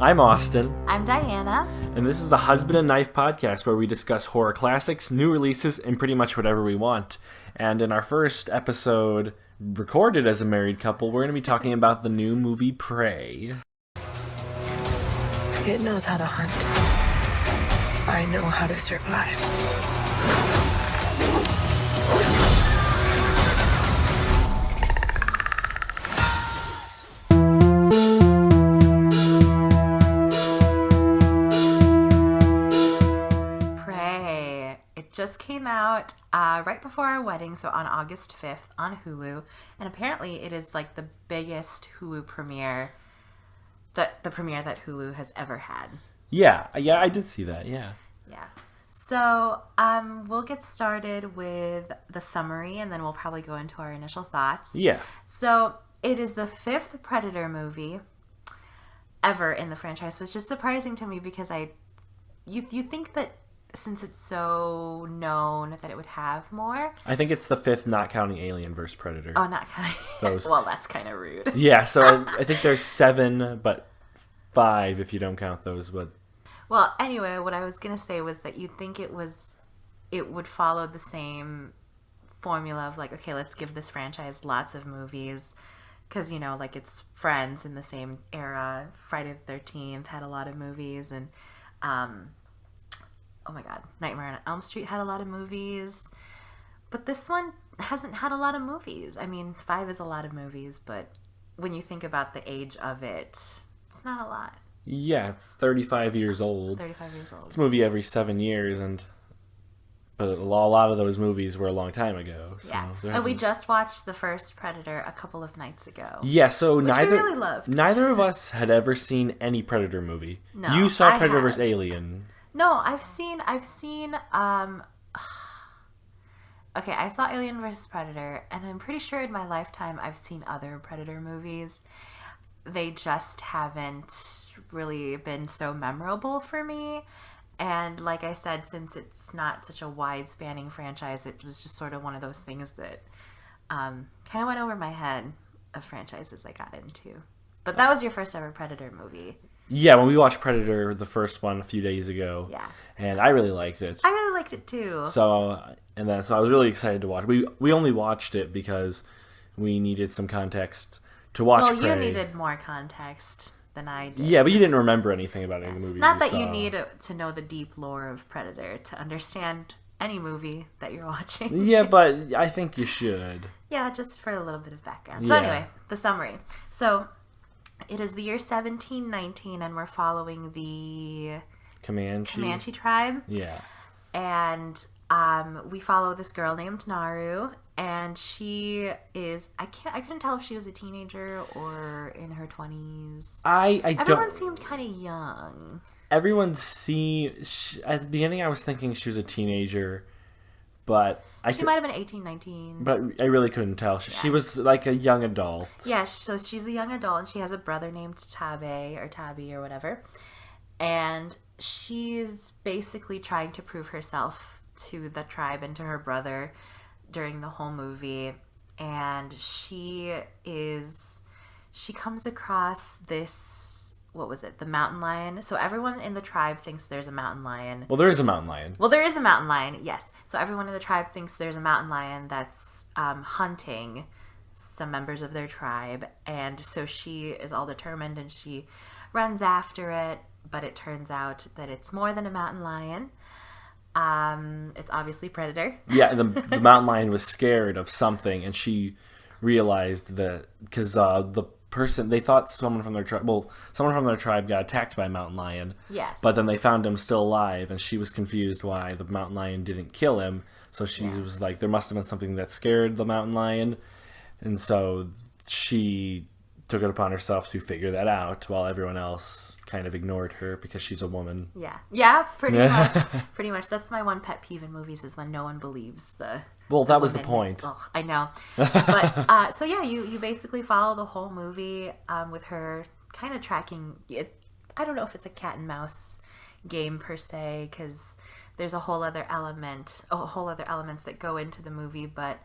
I'm Austin. I'm Diana. And this is the Husband and Knife podcast where we discuss horror classics, new releases, and pretty much whatever we want. And in our first episode, recorded as a married couple, we're going to be talking about the new movie Prey. It knows how to hunt. I know how to survive. Just came out right before our wedding, so on August 5th on Hulu, and apparently it is like the biggest Hulu premiere, the premiere that Hulu has ever had. Yeah, I did see that, yeah. So we'll get started with the summary, and then we'll probably go into our initial thoughts. Yeah. So it is the 5th Predator movie ever in the franchise, which is surprising to me because you think that since it's so known that it would have more. I think it's the 5th, not counting Alien vs. Predator. Oh, not counting. Those. Well, that's kind of rude. Yeah, so I think there's 7, but 5 if you don't count those. But well, anyway, what I was going to say was that you'd think it would follow the same formula of like, okay, let's give this franchise lots of movies. Because, you know, like it's Friends in the same era. Friday the 13th had a lot of movies. And, oh my God, Nightmare on Elm Street had a lot of movies. But this one hasn't had a lot of movies. I mean, 5 is a lot of movies, but when you think about the age of it, it's not a lot. yeah, it's 35 years old. 35 years old. It's a movie every 7 years, but a lot of those movies were a long time ago. So yeah, and we just watched the first Predator a couple of nights ago. Yeah, so which we really loved. Neither of us had ever seen any Predator movie. No, you saw I Predator have. vs. Alien. No, I've seen okay, I saw Alien vs. Predator, and I'm pretty sure in my lifetime I've seen other Predator movies. They just haven't really been so memorable for me. And like I said, since it's not such a wide-spanning franchise, it was just sort of one of those things that kind of went over my head of franchises I got into. But that was your first ever Predator movie. Yeah, when we watched Predator, the first one, a few days ago. Yeah. And I really liked it. I really liked it too. So I was really excited to watch. We only watched it because we needed some context to watch Prey. Well, you needed more context than I did. Yeah, but you didn't remember anything about any of the movies. Not that you need to know the deep lore of Predator to understand any movie that you're watching. Yeah, but I think you should. Yeah, just for a little bit of background. So anyway, the summary. So it is the year 1719, and we're following the Comanche tribe. Yeah. And we follow this girl named Naru, and she is I couldn't tell if she was a teenager or in her 20s. Everyone seemed kind of young. At the beginning I was thinking she was a teenager, but she might have been 18, 19. But I really couldn't tell. She was like a young adult. Yeah, so she's a young adult, and she has a brother named Tabby or whatever. And she's basically trying to prove herself to the tribe and to her brother during the whole movie. And she comes across this, what was it, the mountain lion. So everyone in the tribe thinks there's a mountain lion. Well, there is a mountain lion. Well, there is a mountain lion, yes. So everyone in the tribe thinks there's a mountain lion that's hunting some members of their tribe. And so she is all determined, and she runs after it. But it turns out that it's more than a mountain lion. It's obviously Predator. Yeah, the mountain lion was scared of something, and she realized that because they thought someone from their tribe got attacked by a mountain lion. Yes. But then they found him still alive, and she was confused why the mountain lion didn't kill him. So she was like, there must have been something that scared the mountain lion, and so she took it upon herself to figure that out, while everyone else kind of ignored her because she's a woman. Yeah, pretty much. Pretty much. That's my one pet peeve in movies, is when no one believes the. Well, that was the point. Ugh, I know. But so yeah, you basically follow the whole movie with her kind of tracking. I don't know if it's a cat and mouse game per se, because there's a whole other elements that go into the movie, but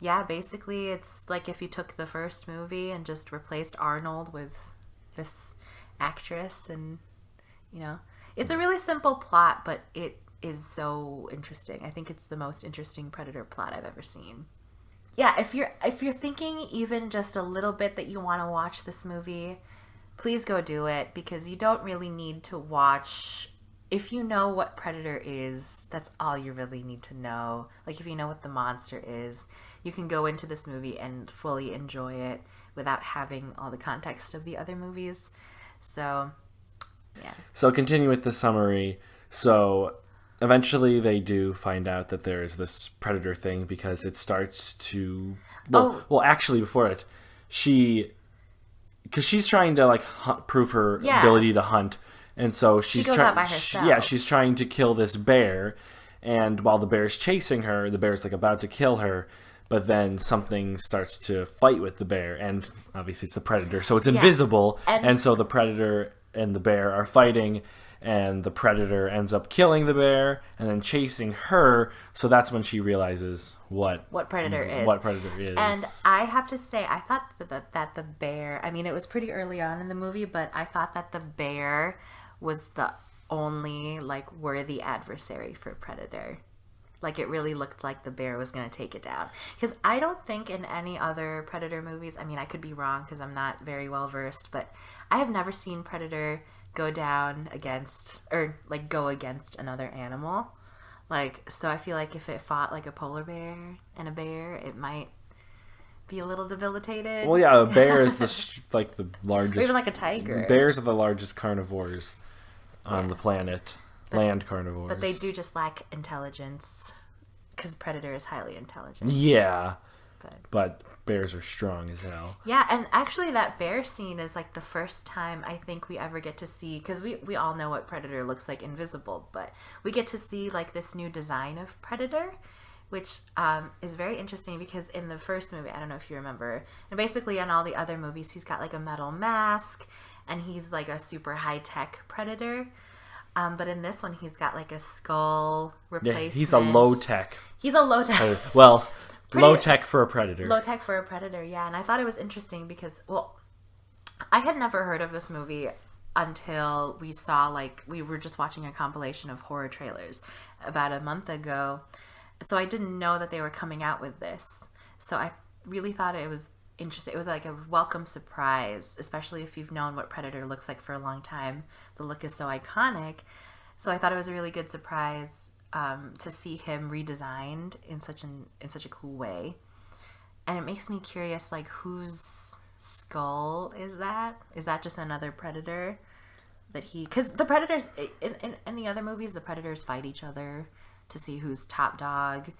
yeah, basically it's like if you took the first movie and just replaced Arnold with this actress, and it's a really simple plot, but it is so interesting. I think it's the most interesting Predator plot I've ever seen. Yeah, if you're thinking even just a little bit that you want to watch this movie, please go do it, because you don't really need to watch. If you know what Predator is, that's all you really need to know. Like, if you know what the monster is, you can go into this movie and fully enjoy it without having all the context of the other movies. So, yeah. So, continue with the summary. So, eventually they do find out that there is this Predator thing, because it starts to... Well, actually, before it, because she's trying to, like, prove her ability to hunt. And so she's goes out by herself. She's trying to kill this bear, and while the bear's chasing her, the bear's like about to kill her, but then something starts to fight with the bear, and obviously it's the Predator, so it's invisible, and so the Predator and the bear are fighting, and the Predator ends up killing the bear and then chasing her. So that's when she realizes what Predator is. What Predator is. And I have to say, I thought that the bear, I mean, it was pretty early on in the movie, but I thought that the bear was the only, like, worthy adversary for Predator. Like, it really looked like the bear was going to take it down. Because I don't think in any other Predator movies, I mean, I could be wrong because I'm not very well versed, but I have never seen Predator go against another animal. Like, so I feel like if it fought like a polar bear and a bear, it might be a little debilitated. Well, yeah, a bear is the largest... Or even like a tiger. Bears are the largest carnivores on the planet. Land carnivores. But they do just lack intelligence, because Predator is highly intelligent. Yeah. But bears are strong as hell. Yeah, and actually that bear scene is like the first time I think we ever get to see, because we all know what Predator looks like invisible, but we get to see like this new design of Predator, which is very interesting, because in the first movie, I don't know if you remember, and basically in all the other movies, he's got like a metal mask, and he's like a super high-tech Predator. But in this one, he's got like a skull replacement. Yeah, he's a low-tech. Low-tech for a Predator. Low-tech for a Predator, yeah. And I thought it was interesting because, well, I had never heard of this movie until we were just watching a compilation of horror trailers about a month ago. So I didn't know that they were coming out with this. So I really thought it was interesting. It was like a welcome surprise, especially if you've known what Predator looks like for a long time. The look is so iconic. So I thought it was a really good surprise to see him redesigned in such a cool way. And it makes me curious, like, whose skull is that? Is that just another Predator because the Predators in the other movies, the Predators fight each other to see who's top dog.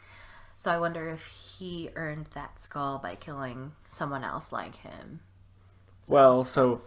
So I wonder if he earned that skull by killing someone else like him. So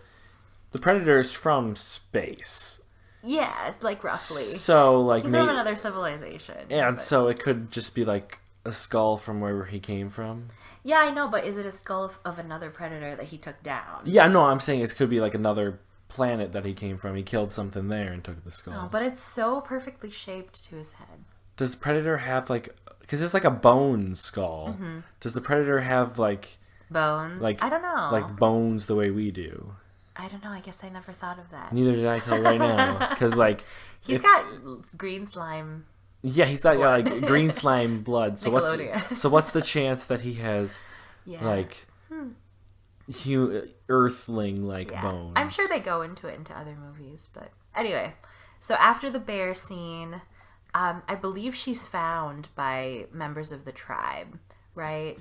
the Predator's from space. Yeah, it's like roughly. So like he's from another civilization. And so it could just be like a skull from wherever he came from. Yeah, I know, but is it a skull of another Predator that he took down? Yeah, no, I'm saying it could be like another planet that he came from. He killed something there and took the skull. No, but it's so perfectly shaped to his head. Does Predator have like... Because it's like a bone skull. Mm-hmm. Does the Predator have like... Bones? Like, I don't know. Like bones the way we do? I don't know. I guess I never thought of that. Neither did I till right now. Because like... He's got green slime... Yeah, he's got like green slime blood. So what's the chance that he has like earthling like bones? I'm sure they go into other movies, but anyway. So after the bear scene, I believe she's found by members of the tribe, right?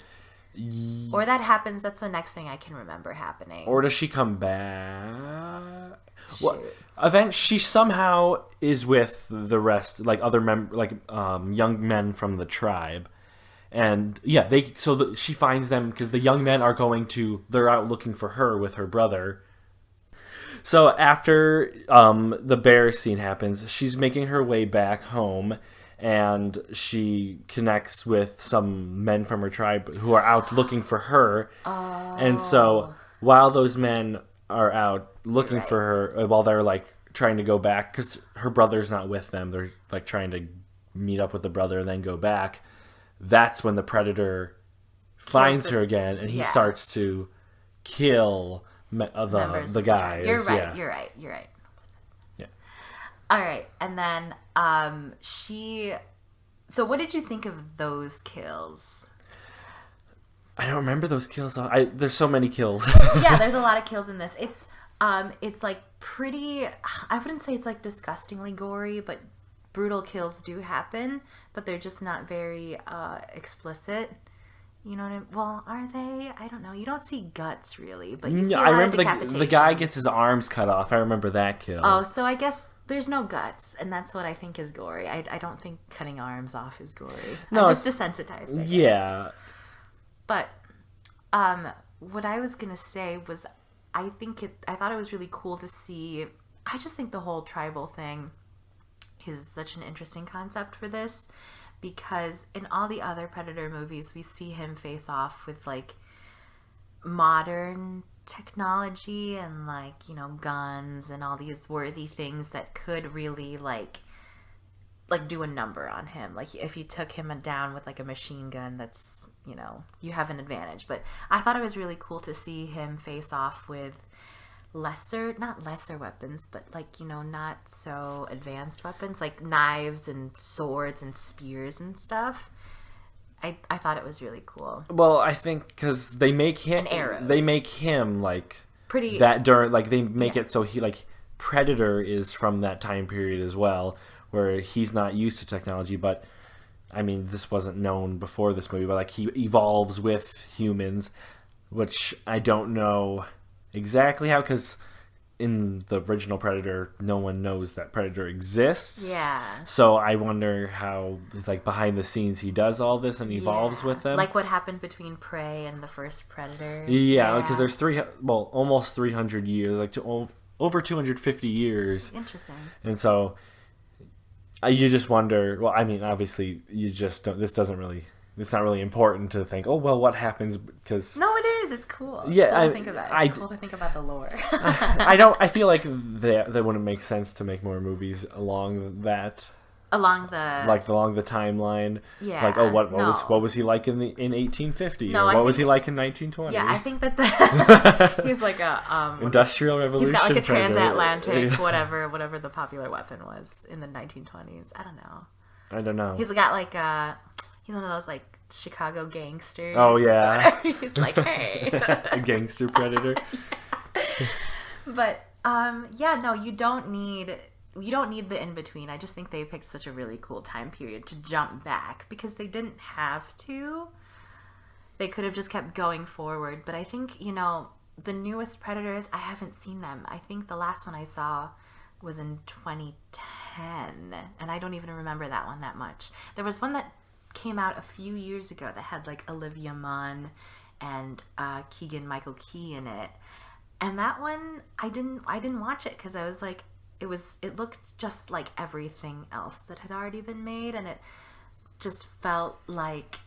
Or that happens. That's the next thing I can remember happening. Or does she come back? Well, she somehow is with the rest, like other young men from the tribe, and yeah, she finds them because the young men they're out looking for her with her brother. So after the bear scene happens, she's making her way back home, and she connects with some men from her tribe who are out looking for her. Oh. And so while those men are out looking for her, while they're like trying to go back, because her brother's not with them, they're like trying to meet up with the brother and then go back. That's when the Predator finds her again, and he starts to kill members the of guys. You're right. Yeah. You're right. You're right. Yeah. All right, and then she. So, what did you think of those kills? I don't remember those kills. There's so many kills. Yeah, there's a lot of kills in this. It's like pretty. I wouldn't say it's like disgustingly gory, but brutal kills do happen. But they're just not very explicit. You know what I mean? Well, are they? I don't know. You don't see guts really, but you see a lot I remember of the guy gets his arms cut off. I remember that kill. Oh, so I guess there's no guts, and that's what I think is gory. I don't think cutting arms off is gory. No, I'm just desensitized. I guess. Yeah. But what I was gonna say was, I thought it was really cool to see. I just think the whole tribal thing is such an interesting concept for this, because in all the other Predator movies, we see him face off with like modern technology and like, you know, guns and all these worthy things that could really like do a number on him. Like if you took him down with like a machine gun, that's, you know, you have an advantage. But I thought it was really cool to see him face off with not lesser weapons, but like, you know, not so advanced weapons like knives and swords and spears and stuff. I thought it was really cool. Well, I think because they make him And arrows. They make him like Pretty that during, like they make it so he like Predator is from that time period as well, where he's not used to technology. But I mean, this wasn't known before this movie, but like he evolves with humans, which I don't know exactly how, because in the original Predator, no one knows that Predator exists. Yeah. So I wonder how, like, behind the scenes, he does all this and evolves with them. Like what happened between Prey and the first Predator. Yeah, because there's almost 300 years, like over 250 years. Interesting. And so you just wonder. Well, I mean, obviously, you just don't. It's not really important to think, oh, well, what happens, because... No, it is. It's cool. It's Yeah, cool to think about it. It's cool to think about the lore. I feel like that wouldn't make sense to make more movies along that... Along the... Like, along the timeline. Yeah, Like, oh, what no. was he like in 1850? No, or I what was think- he like in 1920? Yeah, I think that he's like a... Industrial Revolution. He's got like a Predator. transatlantic, whatever the popular weapon was in the 1920s. I don't know. He's got like a... He's one of those like Chicago gangsters. Oh, yeah. He's like, hey. A gangster Predator. But yeah, no, you don't need the in between. I just think they picked such a really cool time period to jump back, because they didn't have to. They could have just kept going forward. But I think, you know, the newest Predators, I haven't seen them. I think the last one I saw was in 2010, and I don't even remember that one that much. There was one that came out a few years ago that had like Olivia Munn and Keegan-Michael Key in it, and that one I didn't watch it because I was like, it looked just like everything else that had already been made, and it just felt like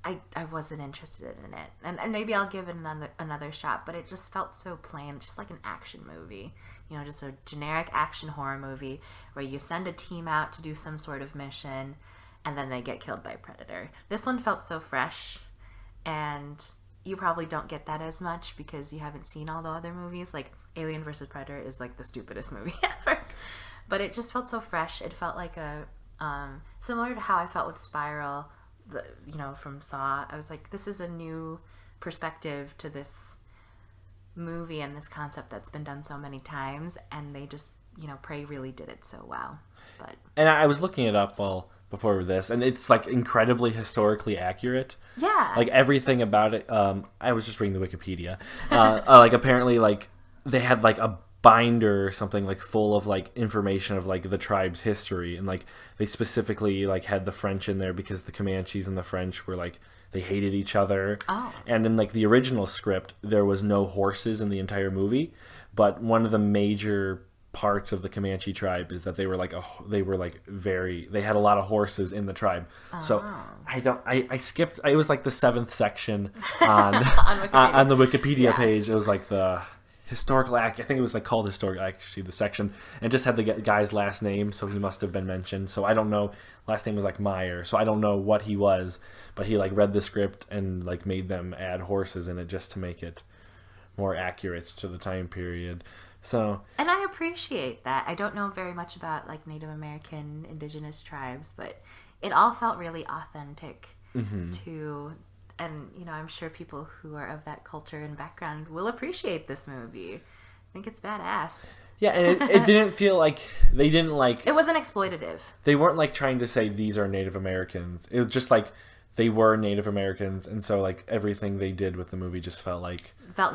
I wasn't interested in it, and maybe I'll give it another shot, but it just felt so plain, just like an action movie, you know, just a generic action horror movie where you send a team out to do some sort of mission and then they get killed by a predator. This one felt so fresh, and you probably don't get that as much because you haven't seen all the other movies. Like, Alien vs. Predator is like the stupidest movie ever. But it just felt so fresh. It felt like a... similar to how I felt with Spiral, from Saw. I was like, this is a new perspective to this movie and this concept that's been done so many times, and they just, Prey really did it so well. And I was looking it up before this, and it's like incredibly historically accurate. Yeah. Like everything about it. I was just reading the Wikipedia. Like apparently, like they had like a binder or something like full of like information of like the tribe's history, and like they specifically like had the French in there because the Comanches and the French were like, they hated each other. Oh. And in like the original script, there was no horses in the entire movie, but one of the major parts of the Comanche tribe is that they had a lot of horses in the tribe. Oh. So I skipped. It was like the 7th section on on the Wikipedia page. It was like the historical act. I think it was like called historical, actually, the section, and just had the guy's last name, so he must have been mentioned. So I don't know. Last name was like Meyer, so I don't know what he was, but he like read the script and like made them add horses in it just to make it more accurate to the time period. So, and I appreciate that. I don't know very much about like Native American indigenous tribes, but it all felt really authentic to, and you know, I'm sure people who are of that culture and background will appreciate this movie. I think it's badass. Yeah, and it didn't feel like they didn't like... It wasn't exploitative. They weren't like trying to say these are Native Americans. It was just like they were Native Americans, and so like everything they did with the movie just felt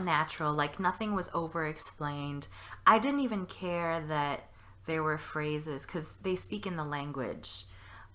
natural. Like nothing was over explained. I didn't even care that there were phrases because they speak in the language,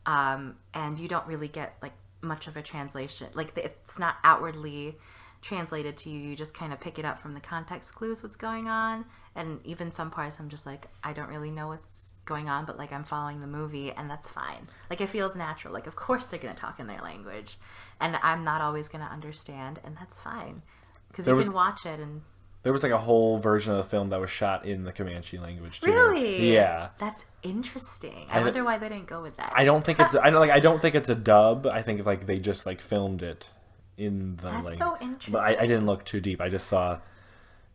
and you don't really get like much of a translation. Like it's not outwardly translated to you. You just kind of pick it up from the context clues what's going on. And even some parts I'm just like, I don't really know what's going on, but like I'm following the movie, and that's fine. Like it feels natural. Like of course they're going to talk in their language, and I'm not always going to understand, and that's fine because you can watch it. And there was like a whole version of the film that was shot in the Comanche language too. Really? Yeah. That's interesting. I wonder why they didn't go with that. I don't think it's I don't think it's a dub. I think like they just like filmed it in the language. That's so interesting. But I didn't look too deep. I just saw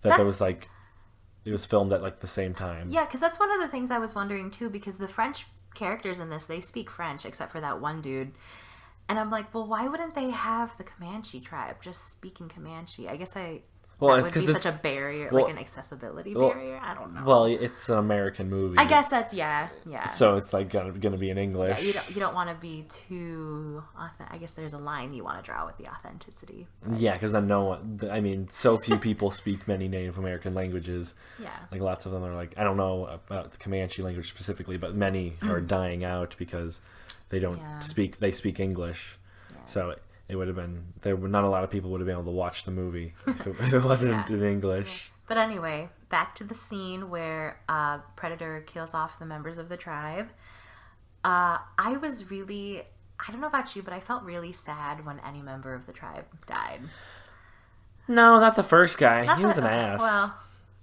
that there was like it was filmed at like the same time. Yeah, because that's one of the things I was wondering too, because the French characters in this, they speak French except for that one dude. And I'm like, well, why wouldn't they have the Comanche tribe just speaking Comanche? I guess Well, that it's would because be it's such a barrier, like an accessibility barrier. I don't know. Well, it's an American movie. I guess that's yeah. So it's like gonna be in English. Yeah, you don't want to be too. I guess there's a line you want to draw with the authenticity. But... Yeah, because then no one. I mean, so few people speak many Native American languages. Yeah. Like lots of them are like, I don't know about the Comanche language specifically, but many are dying out because they don't speak. They speak English. Yeah. So it would have been not a lot of people would have been able to watch the movie if it wasn't in English. But anyway, back to the scene where Predator kills off the members of the tribe. I don't know about you, but I felt really sad when any member of the tribe died. No, not the first guy. He was an ass. Well,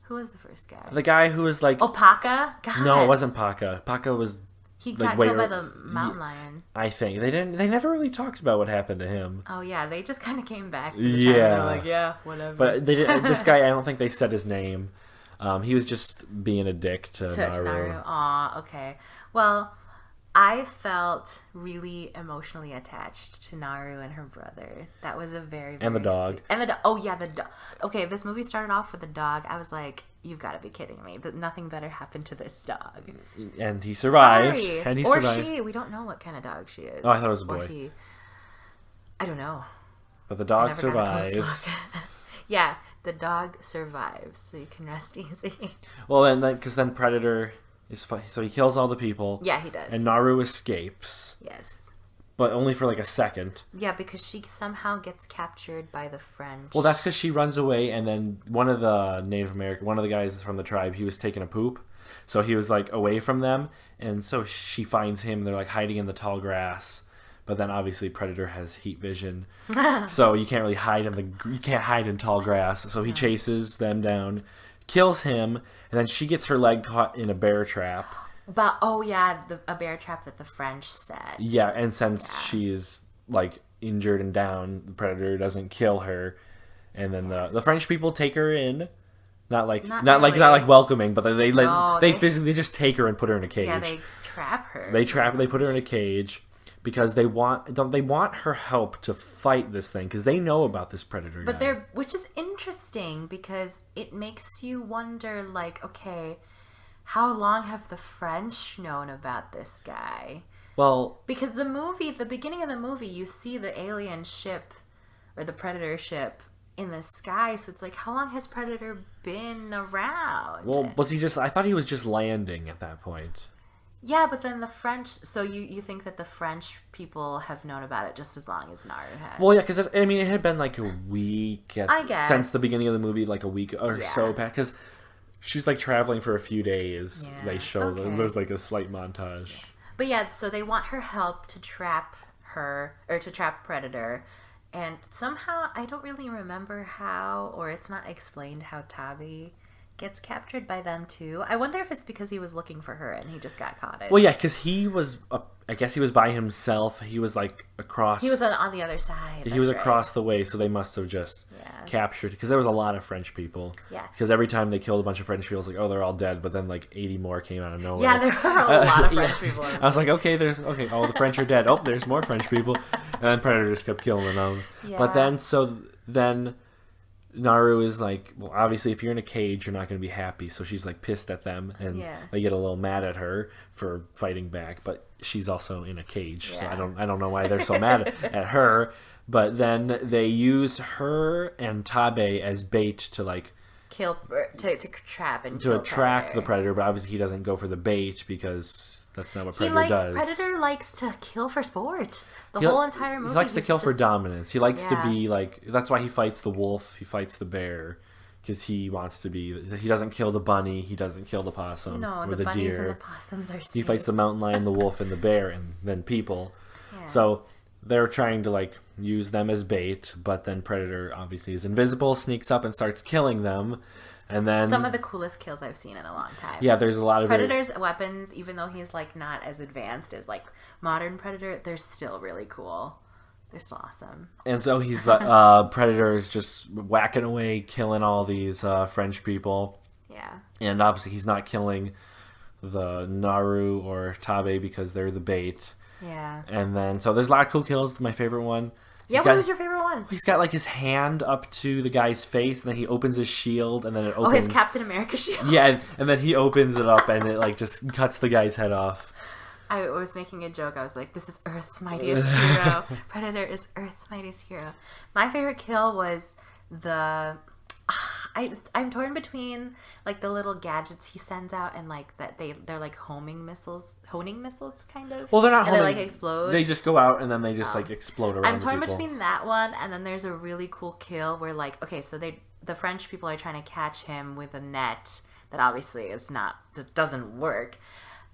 who was the first guy? The guy who was like... Oh, Paca? God. No, it wasn't Paca. Paca was... He got killed by the mountain lion. I think they never really talked about what happened to him. Oh yeah, they just kind of came back to the tribe and they were like, yeah, whatever. But they didn't, this guy, I don't think they said his name. He was just being a dick to Naru. Aw, okay. Well, I felt really emotionally attached to Naru and her brother. That was a very, very and the dog. And the oh yeah, the dog. Okay, this movie started off with the dog. I was like, you've got to be kidding me. That nothing better happened to this dog. And he survived. Sorry. And he or survived. she. We don't know what kind of dog she is. Oh, I thought it was a boy. Or he. I don't know. But the dog survives. Yeah, the dog survives, so you can rest easy. Well, then, because then Predator is so he kills all the people. Yeah, he does. And Naru escapes. Yes. But only for like a second. Yeah, because she somehow gets captured by the French. Well, that's because she runs away, and then one of the guys from the tribe, he was taking a poop. So he was like away from them, and so she finds him. They're like hiding in the tall grass. But then obviously Predator has heat vision, so you can't really hide you can't hide in tall grass. So he chases them down, kills him, and then she gets her leg caught in a bear trap. But a bear trap that the French set. Yeah, and since she's like injured and down, the Predator doesn't kill her, and then the French people take her in, not like welcoming, but they physically just take her and put her in a cage. Yeah, they trap her. They put her in a cage. Because they want her help to fight this thing because they know about this Predator guy. Which is interesting because it makes you wonder, like, okay, how long have the French known about this guy? Well, because the beginning of the movie, you see the alien ship or the Predator ship in the sky, so it's like, how long has Predator been around? Well, I thought he was just landing at that point. Yeah, but then the French... So you think that the French people have known about it just as long as Naru has? Well, yeah, because, it had been like a week... I guess. Since the beginning of the movie, like a week or so back. Because she's like traveling for a few days. Yeah. They show... There's like a slight montage. Yeah. But yeah, so they want her help to trap her... Or to trap Predator. And somehow, I don't really remember how... Or it's not explained how Tabi gets captured by them too. I wonder if it's because he was looking for her and he just got caught. Well, yeah, because he was, I guess he was by himself. He was like across. He was on the other side. He was across the way, so they must have just captured. Because there was a lot of French people. Yeah. Because every time they killed a bunch of French people, it's like, oh, they're all dead. But then like 80 more came out of nowhere. Yeah, there were a lot of French people. I was like, okay, oh, the French are dead. Oh, there's more French people. And then Predator just kept killing them. Yeah. But then Naru is like, well, obviously, if you're in a cage, you're not going to be happy. So she's like pissed at them, and they get a little mad at her for fighting back. But she's also in a cage, so I don't know why they're so mad at her. But then they use her and Tabe as bait to like kill to trap and to attract the Predator. But obviously, he doesn't go for the bait because that's not what Predator does. Predator likes to kill for sport. Whole entire movie. He likes to kill for dominance. He likes to be like. That's why he fights the wolf. He fights the bear, because he wants to be. He doesn't kill the bunny. He doesn't kill the possum or the bunnies deer. And the possums are safe. He fights the mountain lion, the wolf, and the bear, and then people. Yeah. So they're trying to like use them as bait, but then Predator obviously is invisible, sneaks up and starts killing them. And then some of the coolest kills I've seen in a long time. Yeah, there's a lot of Predator's weapons, even though he's like not as advanced as like modern Predator, they're still really cool. They're still awesome. And so he's Predator is just whacking away, killing all these French people. Yeah. And obviously he's not killing the Naru or Tabe because they're the bait. Yeah. And then so there's a lot of cool kills. My favorite one. What was your favorite one? He's got like his hand up to the guy's face, and then he opens his shield, and then it opens. Oh, his Captain America shield. Yeah, and then he opens it up, and it like just cuts the guy's head off. I was making a joke. I was like, "This is Earth's mightiest hero. Predator is Earth's mightiest hero." My favorite kill was the. I'm torn between like the little gadgets he sends out and like that they're like honing missiles kind of. Well, they're not and homing. They like explode. They just go out and then they just like explode around. I'm torn people. between that one and then there's a really cool kill where like so the French people are trying to catch him with a net that obviously doesn't work.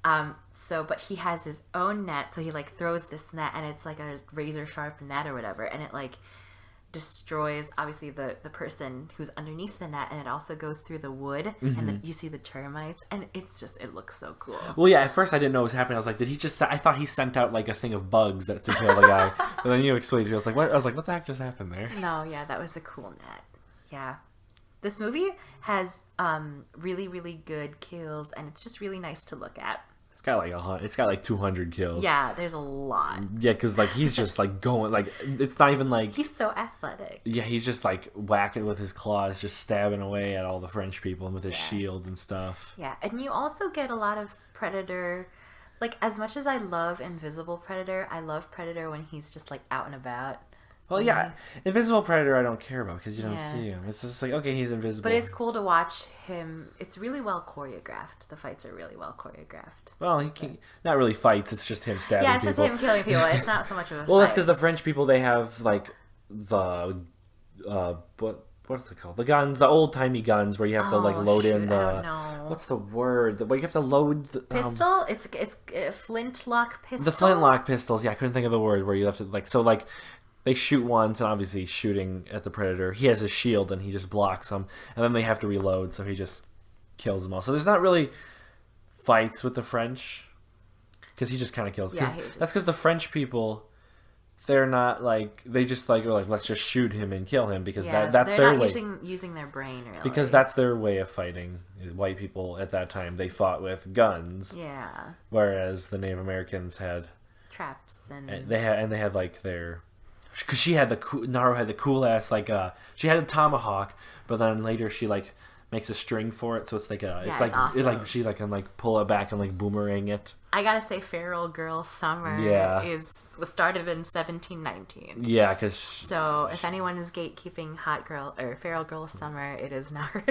But he has his own net, so he like throws this net and it's like a razor sharp net or whatever, and it like destroys obviously the person who's underneath the net, and it also goes through the wood, and then you see the termites, and it looks so cool. Well, yeah, at first I didn't know what was happening. I was like, I thought he sent out like a thing of bugs to kill the guy. But then you explained to me, I was like, what the heck just happened there? No, yeah, that was a cool net. Yeah. This movie has really, really good kills, and it's just really nice to look at. It's got like 200 kills. Yeah, there's a lot. Yeah, because like he's just like going like it's not even like he's so athletic. Yeah, he's just like whacking with his claws, just stabbing away at all the French people and with his shield and stuff. Yeah, and you also get a lot of Predator. Like as much as I love Invisible Predator, I love Predator when he's just like out and about. Well, yeah, Invisible Predator I don't care about because you don't see him. It's just like, okay, he's invisible. But it's cool to watch him. It's really well choreographed. The fights are really well choreographed. Well, he can't, not really fights. It's just him stabbing people. Yeah, it's just him killing people. It's not so much of a Well, fight. that's because the French people, they have like the what's it called? The guns, the old-timey guns where you have to like load in the I don't know. What's the word? Where you have to load the pistol? It's a flintlock pistol. The flintlock pistols. Yeah, I couldn't think of the word where you have to like they shoot once, and obviously shooting at the Predator, he has his shield and he just blocks them, and then they have to reload, so he just kills them all. So there's not really fights with the French because he just kind of kills. Yeah, that's because the French people, they're not like they just like are like let's just shoot him and kill him because that's their way. Using their brain really. Because that's their way of fighting. White people at that time, they fought with guns. Yeah. Whereas the Native Americans had traps and they had like their. Because Naru had the cool ass she had a tomahawk, but then later she like makes a string for it, so it's like awesome. it's like she like can like pull it back and like boomerang it. I gotta say, Feral Girl Summer was started in 1719. Yeah, because so if anyone is gatekeeping Hot Girl or Feral Girl Summer, it is Naru.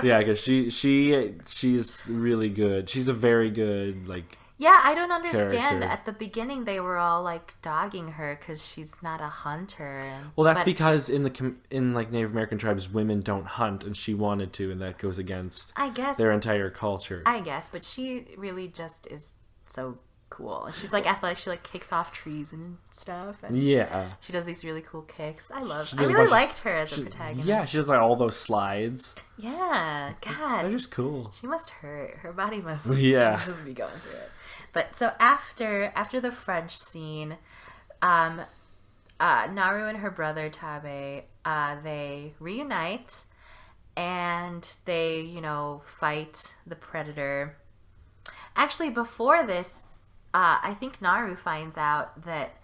Yeah, because she's really good. She's a very good like. Yeah, I don't understand. Character. At the beginning, they were all like dogging her because she's not a hunter. Well, that's because in like Native American tribes, women don't hunt, and she wanted to, and that goes against their entire culture. I guess, but she really just is so cool. She's like athletic. She like kicks off trees and stuff. And Yeah. she does these really cool kicks. I does a really bunch of- liked her as a protagonist. Yeah, she does like all those slides. Yeah, God. They're just cool. She must hurt. Her body must Yeah. just be going through it. But so after the French scene, Naru and her brother Tabe, they reunite and they, fight the predator. Actually, before this, I think Naru finds out that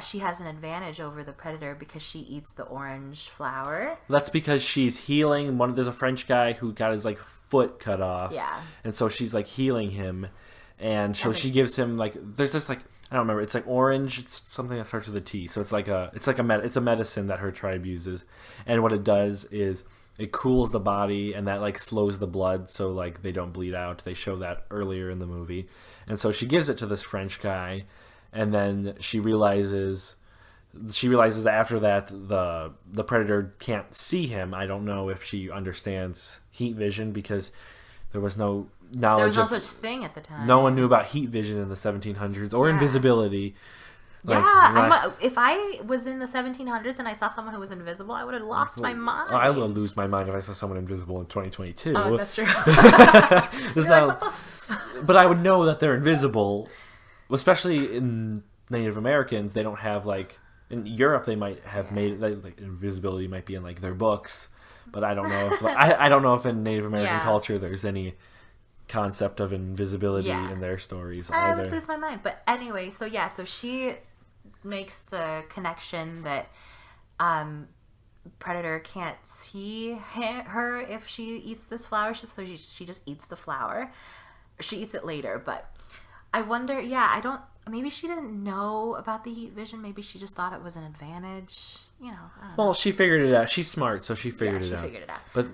she has an advantage over the predator because she eats the orange flower. That's because she's healing there's a French guy who got his like foot cut off. Yeah. And so she's like healing him, and so she gives him like there's this like I don't remember, it's like orange, it's something that starts with a T. So it's a medicine that her tribe uses. And what it does is it cools the body, and that like slows the blood so like they don't bleed out. They show that earlier in the movie. And so she gives it to this French guy, and then she realizes that after that the predator can't see him. I don't know if she understands heat vision because there was no knowledge. There was no such thing at the time. No one knew about heat vision in the 1700s or invisibility. Yeah, if I was in the 1700s and I saw someone who was invisible, I would have lost my mind. I would lose my mind if I saw someone invisible in 2022. Oh, that's true. But I would know that they're invisible, especially in Native Americans. They don't have like in Europe. They might have made like invisibility might be in like their books, but I don't know if I don't know if in Native American culture there's any concept of invisibility in their stories either. I would lose my mind. But anyway, so she makes the connection that predator can't see her if she eats this flower, so she just eats the flower. She eats it later, but I wonder, maybe she didn't know about the heat vision. Maybe she just thought it was an advantage. I don't know. Well, she figured it out. She's smart, so she figured it out. But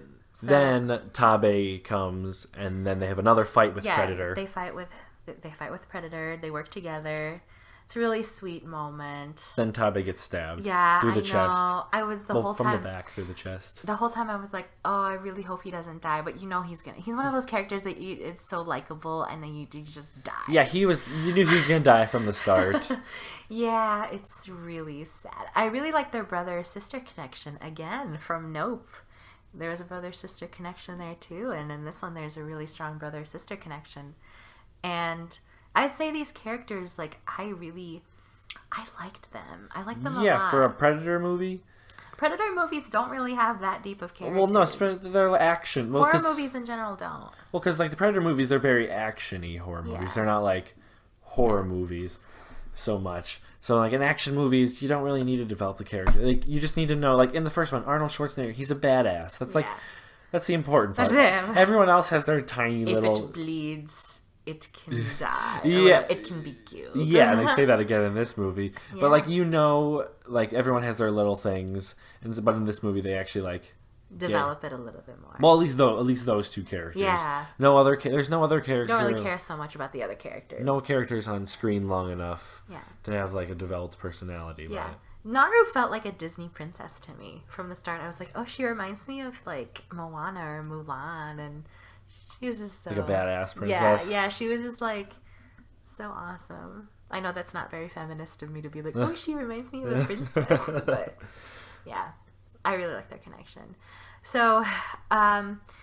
then Tabe comes, and then they have another fight with Predator. They fight with Predator. They work together. It's a really sweet moment. Then Tabe gets stabbed. Yeah, through the chest. I was whole time from the back through the chest. The whole time I was like, oh, I really hope he doesn't die. But he's gonna. He's one of those characters that it's so likable, and then you just die. Yeah, you knew he was gonna die from the start. Yeah, it's really sad. I really like their brother-sister connection again from Nope. There was a brother-sister connection there too, and in this one there's a really strong brother-sister connection. And I'd say these characters, like, I liked them. I liked them a lot. Yeah, for a Predator movie? Predator movies don't really have that deep of characters. Well, no, they're action. Horror movies in general don't. Well, because, like, the Predator movies, they're very action-y horror movies. Yeah. They're not, like, horror movies so much. So, like, in action movies, you don't really need to develop the character. Like, you just need to know, like, in the first one, Arnold Schwarzenegger, he's a badass. That's, like, that's the important part. That's him. Everyone else has their tiny little... If it bleeds, it can die. Yeah. It can be killed. Yeah, and they say that again in this movie. Yeah. But, like, like, everyone has their little things. But in this movie, they actually, like... develop it a little bit more. Well, at least those two characters. Yeah. There's no other character. Don't really care so much about the other characters. No characters on screen long enough. Yeah. To have like a developed personality. Yeah. But... Naru felt like a Disney princess to me from the start. I was like, oh, she reminds me of like Moana or Mulan, and she was just so like a badass princess. Yeah. She was just like so awesome. I know that's not very feminist of me to be like, oh, she reminds me of a princess, but yeah, I really like their connection. So,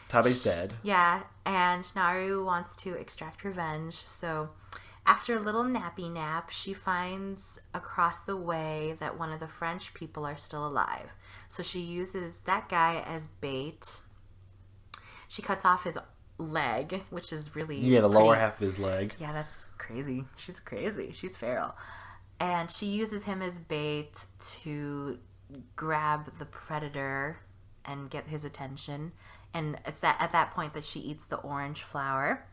Tabe's dead. Yeah, and Naru wants to extract revenge. So, after a little nappy nap, she finds across the way that one of the French people are still alive. So she uses that guy as bait. She cuts off his leg, which is really the lower half of his leg. Yeah, that's crazy. She's crazy. She's feral. And she uses him as bait to grab the predator and get his attention. And it's at that point that she eats the orange flower.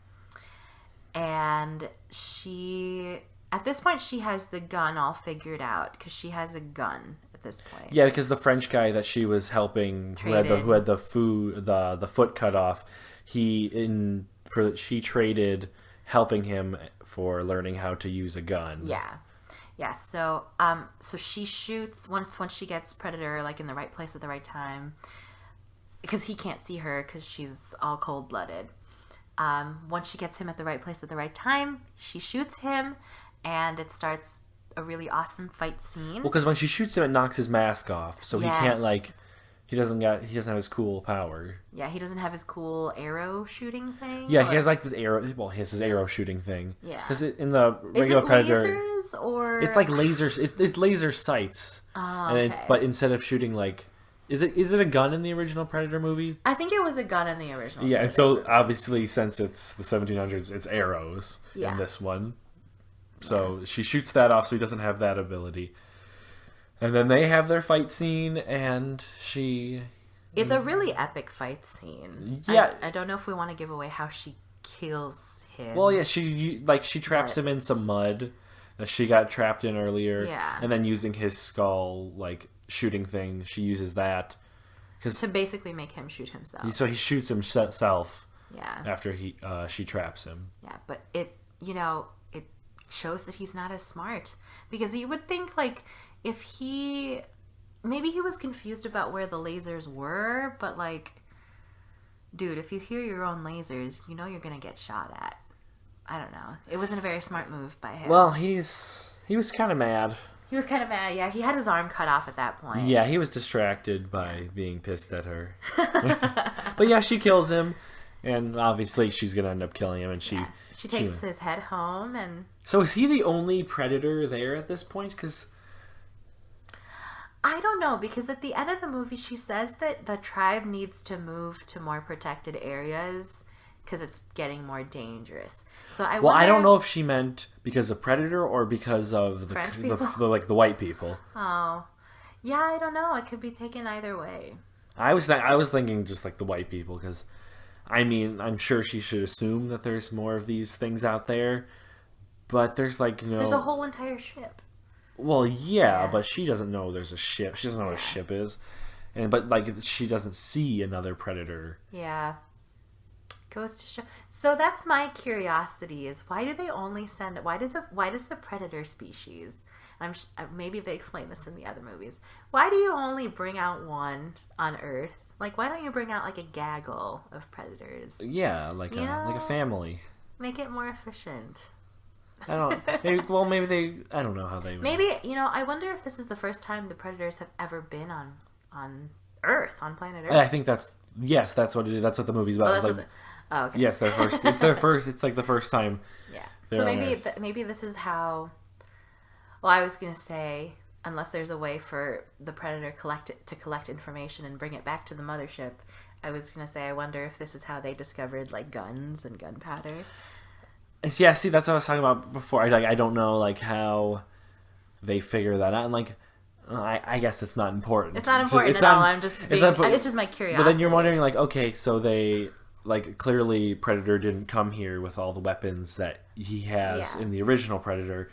And at this point she has the gun all figured out, because she has a gun at this point. Yeah, because the French guy that she was helping, who had the foot cut off, she traded helping him for learning how to use a gun. Yeah. So she shoots once she gets Predator like in the right place at the right time, because he can't see her because she's all cold-blooded. Once she gets him at the right place at the right time, she shoots him, and it starts a really awesome fight scene. Well, because when she shoots him, it knocks his mask off, so he can't he doesn't have his cool power. Yeah, he doesn't have his cool arrow shooting thing. Yeah, he has like this arrow. Well, he has his arrow shooting thing. Yeah, because in the regular Predator, lasers or it's like lasers. It's laser sights. Oh, okay. But instead of shooting like. Is it a gun in the original Predator movie? I think it was a gun in the original. Yeah, and so obviously since it's the 1700s, it's arrows in this one. So she shoots that off, so he doesn't have that ability. And then they have their fight scene, and she... It's a really epic fight scene. Yeah. I don't know if we want to give away how she kills him. Well, yeah, she traps him in some mud that she got trapped in earlier. Yeah. And then using his skull, shooting thing, she uses that. To basically make him shoot himself. So he shoots himself after she traps him. Yeah, but it shows that he's not as smart. Because you would think, if maybe he was confused about where the lasers were, but, dude, if you hear your own lasers, you know you're going to get shot at. I don't know. It wasn't a very smart move by him. Well, he was kind of mad. He was kind of mad, yeah. He had his arm cut off at that point. Yeah, he was distracted by being pissed at her. But yeah, she kills him, and obviously she's going to end up killing him, and she takes his head home, and... So is he the only Predator there at this point? Because... I don't know, because at the end of the movie, she says that the tribe needs to move to more protected areas because it's getting more dangerous. So I don't know if she meant because of Predator or because of the white people. Oh, yeah, I don't know. It could be taken either way. I was thinking just the white people because, I'm sure she should assume that there's more of these things out there, but there's there's a whole entire ship. Well, yeah, but she doesn't know there's a ship. She doesn't know what a ship is, but she doesn't see another Predator. Yeah. Goes to show. So that's my curiosity: is why do they only send? Why does the Predator species? Maybe they explain this in the other movies. Why do you only bring out one on Earth? Why don't you bring out a gaggle of predators? Yeah, like a family. Make it more efficient. I don't. Maybe they. I don't know how they. Maybe I wonder if this is the first time the predators have ever been on Earth, on planet Earth. I think that's what it is. That's what the movie's about. Oh, okay. Yes, it's their first. It's the first time. Yeah. So maybe this is how. Well, I was gonna say, unless there's a way for the predator to collect information and bring it back to the mothership, I was gonna say I wonder if this is how they discovered guns and gunpowder. Yeah, see, that's what I was talking about before. I don't know how they figure that out, and I guess it's not important. It's not important at all. I'm just it's just my curiosity. But then you're wondering okay, so they clearly Predator didn't come here with all the weapons that he has in the original Predator.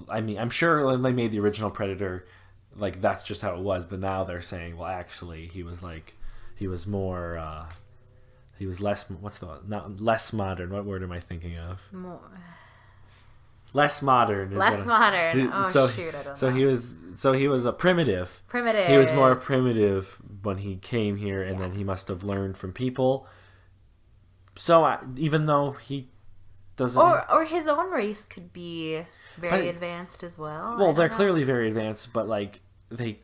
I'm sure when they made the original Predator, that's just how it was. But now they're saying, well, actually, he was more. He was less. Not less modern. What word am I thinking of? More. Less modern. Less modern. Oh shoot! I don't know. He was a primitive. Primitive. He was more primitive when he came here, and then he must have learned from people. So even though he doesn't, or his own race could be very advanced as well. Well, they're clearly very advanced, but they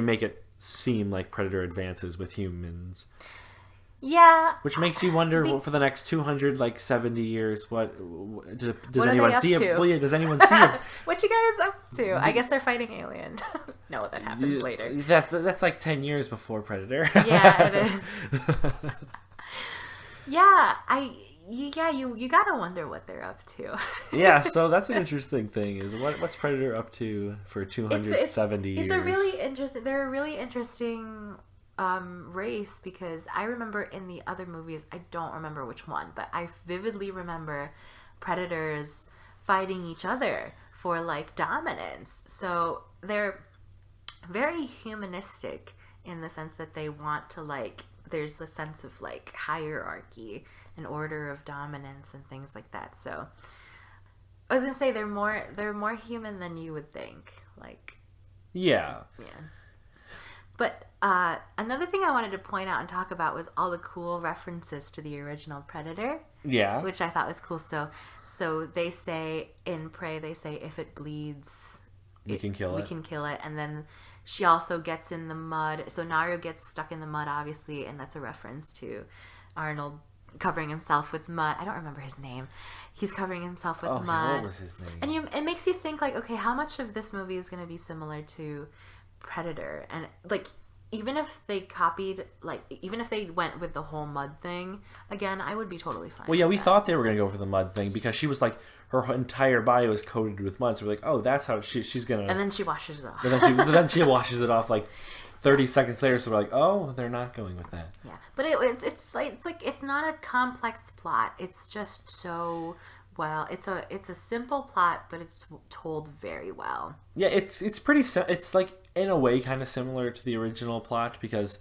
make it seem like Predator advances with humans. Yeah. Which makes you wonder for the next 270 years, does anyone see it? Well, yeah, does anyone see it? What you guys up to? I guess they're fighting Alien. No, that happens later. That's 10 years before Predator. Yeah, it is. You gotta wonder what they're up to. Yeah, so that's an interesting thing. Is what's Predator up to for 270 years? It's a really interesting. They're a really interesting race because I remember in the other movies, I don't remember which one, but I vividly remember predators fighting each other for dominance. So they're very humanistic in the sense that they want to there's a sense of hierarchy, an order of dominance and things like that. So I was gonna say they're more human than you would think. Yeah. But another thing I wanted to point out and talk about was all the cool references to the original Predator. Yeah. Which I thought was cool. So they say in Prey, they say if it bleeds, we can kill it. We can kill it. And then she also gets in the mud. So Naru gets stuck in the mud, obviously, and that's a reference to Arnold covering himself with mud. I don't remember his name. He's covering himself with mud. Yeah, what was his name? And it makes you think, like, okay, how much of this movie is going to be similar to Predator? And, like, even if they went with the whole mud thing again, I would be totally fine. Well, yeah, with we that. thought they were going to go for the mud thing because she was like, her entire body was coated with mud. So we're like, oh, that's how she's going to... And then she washes it off. But then she washes it off like 30 seconds later. So we're like, oh, they're not going with that. Yeah, but it's not a complex plot. It's just so... Well, it's a simple plot, but it's told very well. Yeah, it's pretty. It's like in a way kind of similar to the original plot because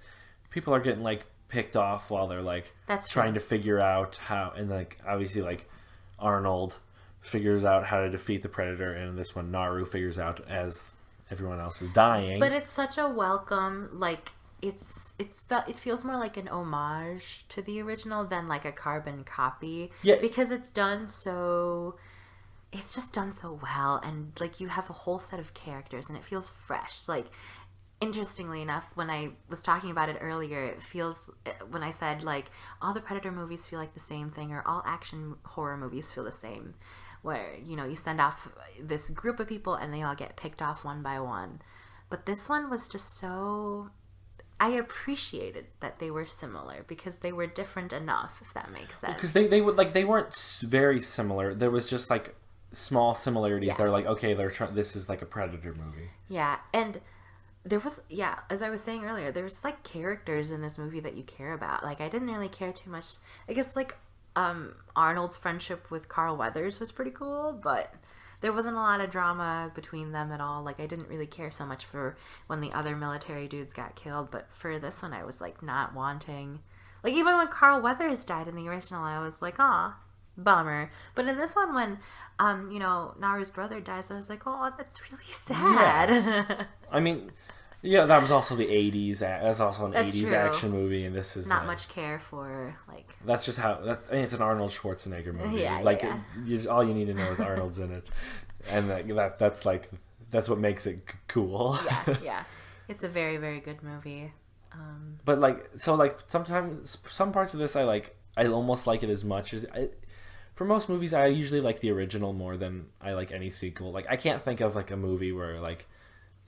people are getting like picked off while they're like trying to figure out how, and like obviously like Arnold figures out how to defeat the Predator, and this one Naru figures out as everyone else is dying. But it's such a welcome, like it feels more like an homage to the original than like a carbon copy. Yeah, because it's just done so well, and like you have a whole set of characters, and it feels fresh. Like, interestingly enough, when I was talking about it earlier, when I said like all the Predator movies feel like the same thing, or all action horror movies feel the same, where you send off this group of people and they all get picked off one by one. But this one was just so... I appreciated that they were similar because they were different enough, if that makes sense. Because they weren't very similar. There was just like small similarities. Yeah. They're like, okay, this is like a Predator movie. Yeah, and there was, as I was saying earlier, there's like characters in this movie that you care about. Like, I didn't really care too much. I guess like Arnold's friendship with Carl Weathers was pretty cool, but there wasn't a lot of drama between them at all. Like, I didn't really care so much for when the other military dudes got killed, but for this one I was like not wanting, like, even when Carl Weathers died in the original, I was like, aw, bummer. But in this one, when Naru's brother dies, I was like, oh, that's really sad. Yeah. I mean, yeah, that was also the 80s. That's also an That's 80s true. action movie, and this is Not much care for, like... That's just how... it's an Arnold Schwarzenegger movie. Yeah, like, yeah. all you need to know is Arnold's in it. And that's what makes it cool. Yeah. It's a very, very good movie. But, like, so, like, sometimes... Some parts of this I almost like it as much as... For most movies, I usually like the original more than I like any sequel. Like, I can't think of, like, a movie where, like...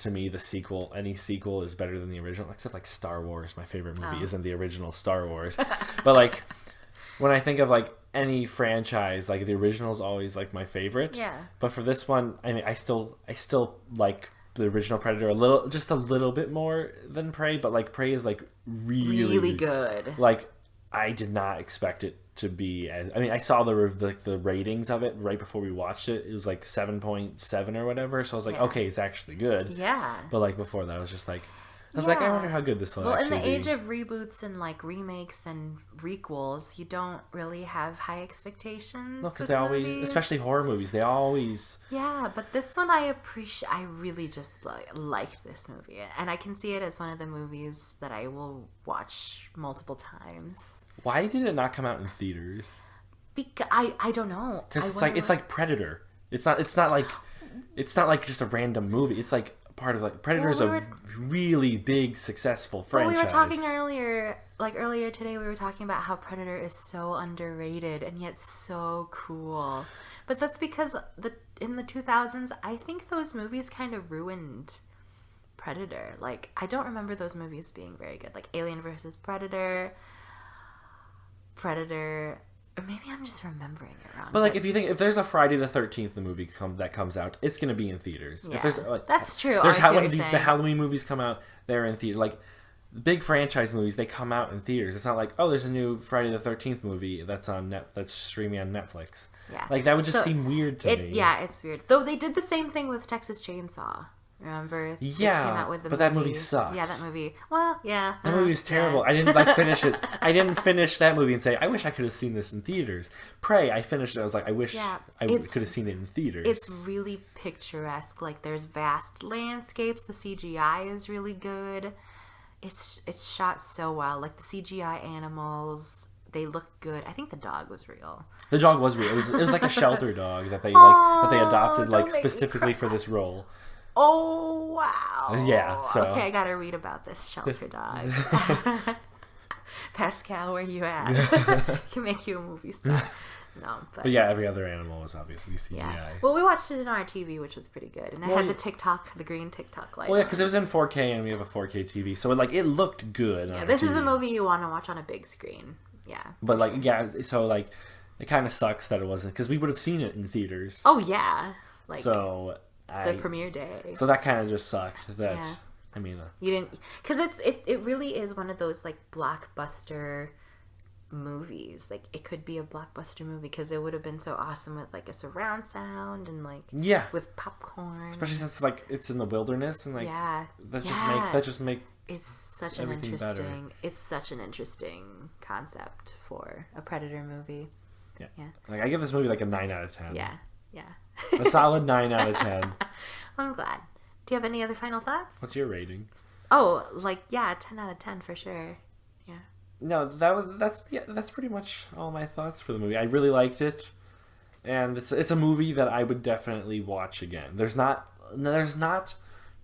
To me, any sequel is better than the original, except like Star Wars. My favorite movie isn't the original Star Wars. But like, when I think of like any franchise, like the original is always like my favorite. Yeah. But for this one, I mean, I still like the original Predator just a little bit more than Prey. But like Prey is like really good. Like, I did not expect it to be as... I mean, I saw the ratings of it right before we watched it. It was like 7.7 or whatever. So I was like, okay, it's actually good. Yeah. But like before that, I was just like... I wonder how good this will actually be. Well, in the age of reboots and like remakes and requels, you don't really have high expectations. No, because they always... movies. Especially horror movies, they always... Yeah, but this one I really just like this movie. And I can see it as one of the movies that I will watch multiple times. Why did it not come out in theaters? Because I don't know. Because it's like Predator. It's not like just a random movie. It's like part of like Predator is a really big successful franchise. We were talking earlier today. We were talking about how Predator is so underrated and yet so cool. But that's because in the 2000s, I think those movies kind of ruined Predator. Like, I don't remember those movies being very good. Like Alien vs. Predator. Or maybe I'm just remembering it wrong. But like, if there's a Friday the 13th movie that comes out, it's gonna be in theaters. Yeah, if there's, that's true. There's the Halloween movies come out, they're in theater. Like big franchise movies, they come out in theaters. It's not like, oh, there's a new Friday the 13th movie that's streaming on Netflix. Yeah, like that would just seem weird to me. Yeah, it's weird. Though they did the same thing with Texas Chainsaw. Remember? Yeah, they came out with the but that movie sucked. Yeah, that movie. Well, yeah. That movie was terrible. Yeah. I didn't finish it. I didn't finish that movie and say, I wish I could have seen this in theaters. Prey, I finished it. I was like, I wish I could have seen it in theaters. It's really picturesque. Like, there's vast landscapes. The CGI is really good. It's shot so well. Like the CGI animals, they look good. I think the dog was real. The dog was real. It was like a shelter dog that they adopted don't make me specifically for cry. this role. Oh wow! Yeah, so- okay, I gotta read about this shelter dog. Pascal, where you at? Can make you a movie star. No, But yeah, every other animal was obviously CGI. yeah. Well, we watched it in our TV, which was pretty good, and it Well, had the green TikTok light. Well, yeah, on because it was in 4K and we have a 4K TV, so it looked good. Yeah, on this our is a TV. movie you want to watch on a big screen. Yeah. But so it kind of sucks that it wasn't, because we would have seen it in theaters. Oh yeah, like So the premiere day. So that kind of just sucked. That Yeah. I mean, You didn't, because it really is one of those like blockbuster movies. Like it could be a blockbuster movie because it would have been so awesome with like a surround sound and like yeah, with popcorn. especially since it's in the wilderness and yeah, that just make it's such an everything better. it's such an interesting concept for a Predator movie. yeah. Yeah. Like I give this movie like a 9 out of 10. Yeah, A solid 9 out of 10. I'm glad. Do you have any other final thoughts? What's your rating? Oh, 10 out of 10 for sure. Yeah. No, that's pretty much all my thoughts for the movie. I really liked it, and it's a movie that I would definitely watch again. There's not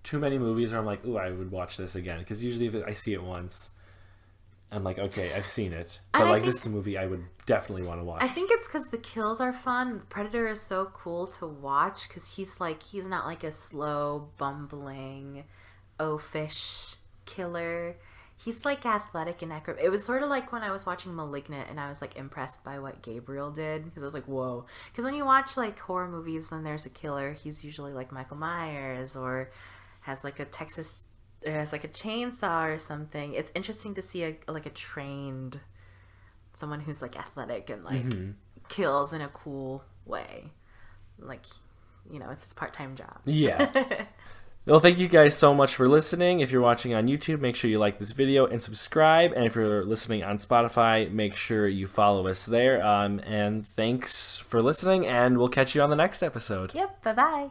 too many movies where I'm like, ooh, I would watch this again, because usually if I see it once, I'm like, okay, I've seen it. But this is a movie I would definitely want to watch. I think it's because the kills are fun. Predator is so cool to watch because he's not like a slow, bumbling, oafish killer. He's like athletic and acrobatic. It was sort of like when I was watching *Malignant* and I was like impressed by what Gabriel did, because I was like, whoa. Because when you watch like horror movies and there's a killer, he's usually like Michael Myers or has like a chainsaw or something. It's interesting to see a trained someone who's like athletic and like kills in a cool way. Like, it's his part-time job. Yeah. Well, thank you guys so much for listening. If you're watching on YouTube, make sure you like this video and subscribe. And if you're listening on Spotify, make sure you follow us there. And thanks for listening, and we'll catch you on the next episode. Yep, bye-bye.